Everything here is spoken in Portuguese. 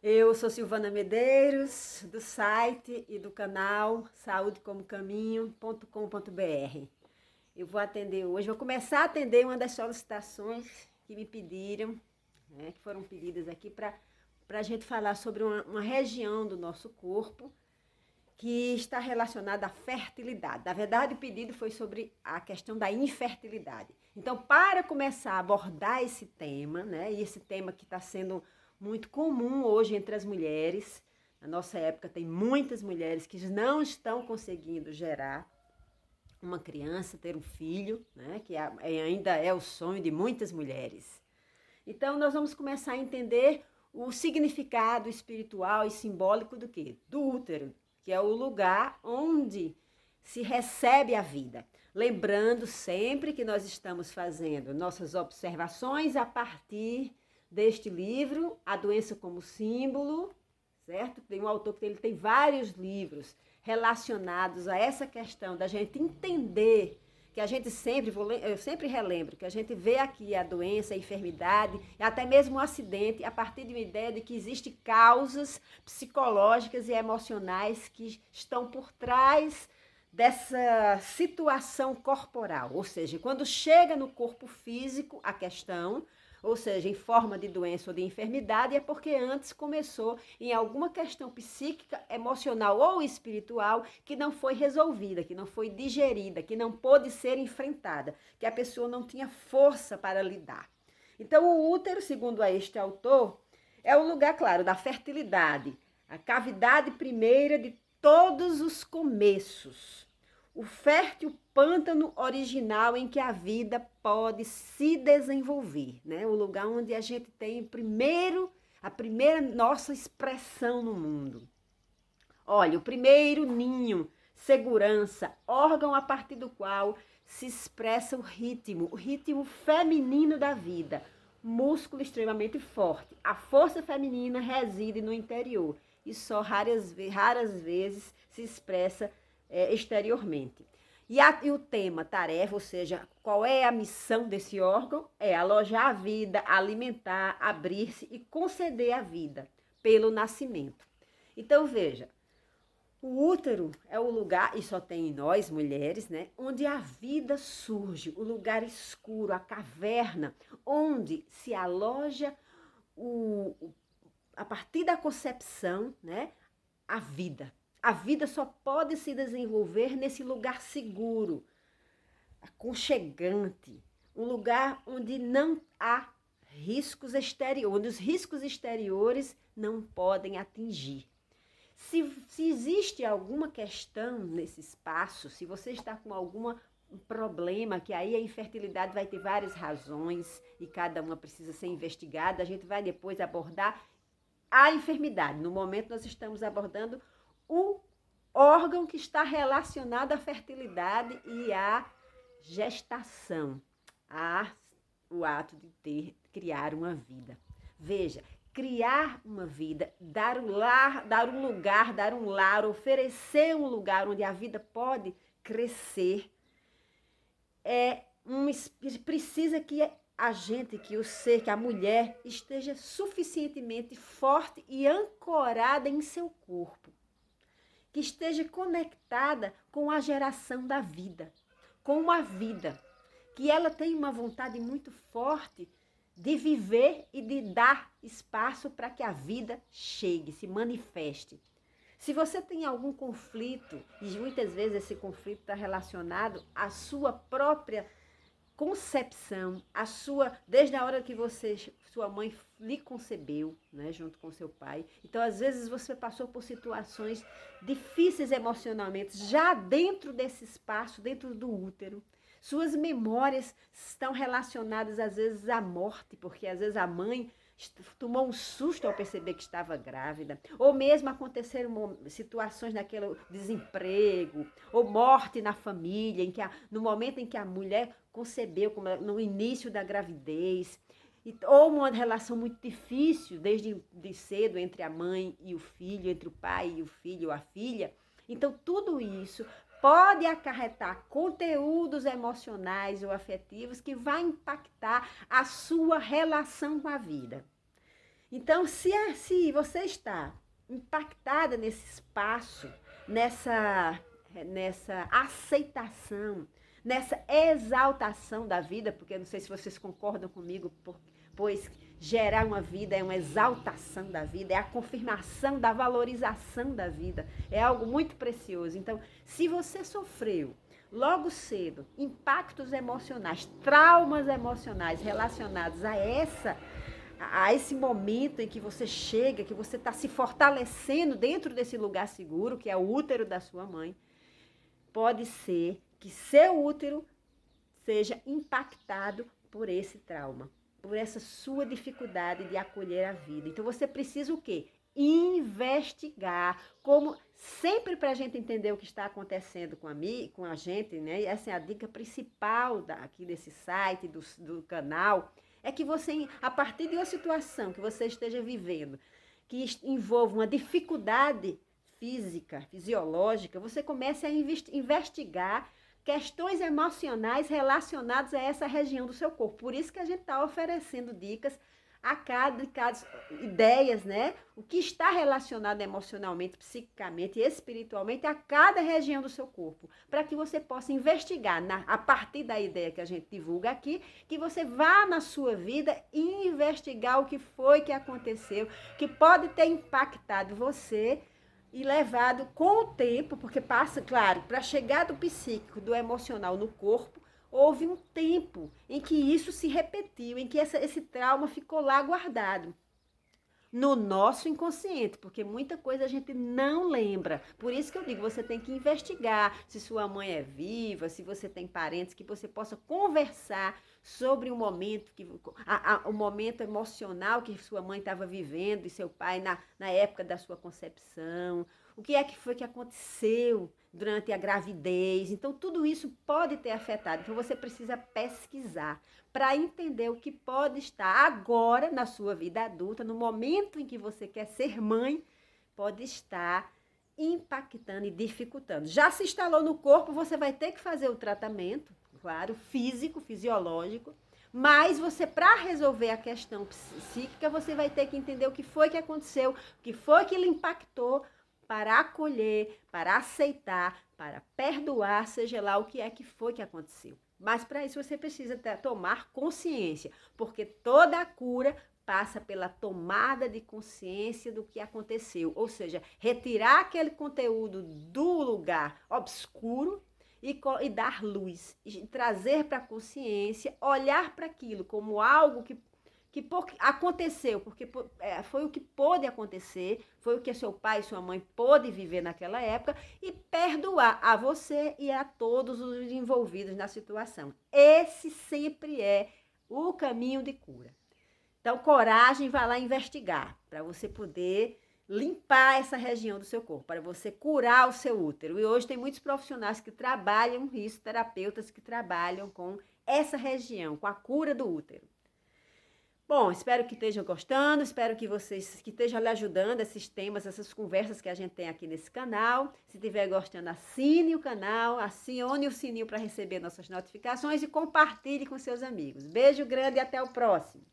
Eu sou Silvana Medeiros, do site e do canal saudecomocaminho.com.br. Eu vou atender hoje, vou começar a atender uma das solicitações que me pediram, que foram pedidas aqui para a gente falar sobre uma região do nosso corpo que está relacionada à fertilidade. Na verdade, o pedido foi sobre a questão da infertilidade. Então, para começar a abordar esse tema, e esse tema que está sendo muito comum hoje entre as mulheres, na nossa época tem muitas mulheres que não estão conseguindo gerar uma criança, ter um filho, que ainda é o sonho de muitas mulheres. Então, nós vamos começar a entender o significado espiritual e simbólico do quê? Do útero, que é o lugar onde se recebe a vida. Lembrando sempre que nós estamos fazendo nossas observações a partir deste livro, A Doença como Símbolo, certo? Tem um autor que ele tem vários livros relacionados a essa questão da gente entender que a gente eu sempre relembro, que a gente vê aqui a doença, a enfermidade, até mesmo um acidente, a partir de uma ideia de que existem causas psicológicas e emocionais que estão por trás dessa situação corporal. Ou seja, quando chega no corpo físico a questão, ou seja, em forma de doença ou de enfermidade, é porque antes começou em alguma questão psíquica, emocional ou espiritual que não foi resolvida, que não foi digerida, que não pôde ser enfrentada, que a pessoa não tinha força para lidar. Então, o útero, segundo este autor, é o lugar, claro, da fertilidade, a cavidade primeira de todos os começos. O fértil pântano original em que a vida pode se desenvolver, O lugar onde a gente tem a primeira nossa expressão no mundo. Olha, o primeiro ninho, segurança, órgão a partir do qual se expressa o ritmo feminino da vida, músculo extremamente forte. A força feminina reside no interior e só raras vezes se expressa exteriormente. E o tema, tarefa, ou seja, qual é a missão desse órgão? É alojar a vida, alimentar, abrir-se e conceder a vida pelo nascimento. Então, veja, o útero é o lugar, e só tem em nós, mulheres, onde a vida surge, o lugar escuro, a caverna, onde se aloja a partir da concepção, a vida. A vida só pode se desenvolver nesse lugar seguro, aconchegante, um lugar onde não há riscos exteriores, onde os riscos exteriores não podem atingir. Se existe alguma questão nesse espaço, se você está com algum problema, que aí a infertilidade vai ter várias razões e cada uma precisa ser investigada, a gente vai depois abordar a enfermidade. No momento nós estamos abordando o órgão que está relacionado à fertilidade e à gestação, o ato de criar uma vida. Veja, criar uma vida, dar um lugar, dar um lar, oferecer um lugar onde a vida pode crescer, precisa que a gente, que o ser, que a mulher esteja suficientemente forte e ancorada em seu corpo, que esteja conectada com a geração da vida, com a vida, que ela tenha uma vontade muito forte de viver e de dar espaço para que a vida chegue, se manifeste. Se você tem algum conflito, e muitas vezes esse conflito está relacionado à sua própria concepção, desde a hora que sua mãe lhe concebeu, junto com seu pai. Então, às vezes, você passou por situações difíceis emocionalmente, já dentro desse espaço, dentro do útero. Suas memórias estão relacionadas, às vezes, à morte, porque, às vezes, a mãe tomou um susto ao perceber que estava grávida, ou mesmo aconteceram situações naquele desemprego, ou morte na família, no momento em que a mulher concebeu, no início da gravidez, ou uma relação muito difícil desde de cedo entre a mãe e o filho, entre o pai e o filho ou a filha. Então, tudo isso pode acarretar conteúdos emocionais ou afetivos que vai impactar a sua relação com a vida. Então, se você está impactada nesse espaço, nessa aceitação, nessa exaltação da vida, porque eu não sei se vocês concordam comigo, pois gerar uma vida é uma exaltação da vida, é a confirmação da valorização da vida, é algo muito precioso. Então, se você sofreu logo cedo impactos emocionais, traumas emocionais relacionados a esse momento em que você chega, que você está se fortalecendo dentro desse lugar seguro, que é o útero da sua mãe, pode ser que seu útero seja impactado por esse trauma, por essa sua dificuldade de acolher a vida. Então você precisa o quê? Investigar, como sempre para a gente entender o que está acontecendo com a gente, né? Essa é a dica principal aqui desse site, do canal, é que você, a partir de uma situação que você esteja vivendo, que envolva uma dificuldade física, fisiológica, você comece a investigar questões emocionais relacionadas a essa região do seu corpo. Por isso que a gente está oferecendo dicas a cada ideias, né? O que está relacionado emocionalmente, psiquicamente e espiritualmente a cada região do seu corpo, para que você possa investigar a partir da ideia que a gente divulga aqui, que você vá na sua vida e investigar o que foi que aconteceu, que pode ter impactado você e levado com o tempo, porque passa, claro, para chegar do psíquico, do emocional no corpo, houve um tempo em que isso se repetiu, em que esse trauma ficou lá guardado no nosso inconsciente, porque muita coisa a gente não lembra. Por isso que eu digo, você tem que investigar se sua mãe é viva, se você tem parentes, que você possa conversar sobre o momento, o momento emocional que sua mãe estava vivendo e seu pai na época da sua concepção. O que é que foi que aconteceu durante a gravidez? Então, tudo isso pode ter afetado. Então, você precisa pesquisar para entender o que pode estar agora na sua vida adulta, no momento em que você quer ser mãe, pode estar impactando e dificultando. Já se instalou no corpo, você vai ter que fazer o tratamento, claro, físico, fisiológico, mas você, para resolver a questão psíquica, você vai ter que entender o que foi que aconteceu, o que foi que lhe impactou, para acolher, para aceitar, para perdoar, seja lá o que é que foi que aconteceu. Mas para isso você precisa tomar consciência, porque toda a cura passa pela tomada de consciência do que aconteceu, ou seja, retirar aquele conteúdo do lugar obscuro e dar luz, e trazer para a consciência, olhar para aquilo como algo que aconteceu, porque foi o que pôde acontecer, foi o que seu pai e sua mãe pôde viver naquela época, e perdoar a você e a todos os envolvidos na situação. Esse sempre é o caminho de cura. Então, coragem, vá lá investigar, para você poder limpar essa região do seu corpo, para você curar o seu útero. E hoje tem muitos profissionais que trabalham isso, terapeutas que trabalham com essa região, com a cura do útero. Bom, espero que estejam gostando, espero que estejam lhe ajudando esses temas, essas conversas que a gente tem aqui nesse canal. Se estiver gostando, assine o canal, acione o sininho para receber nossas notificações e compartilhe com seus amigos. Beijo grande e até o próximo.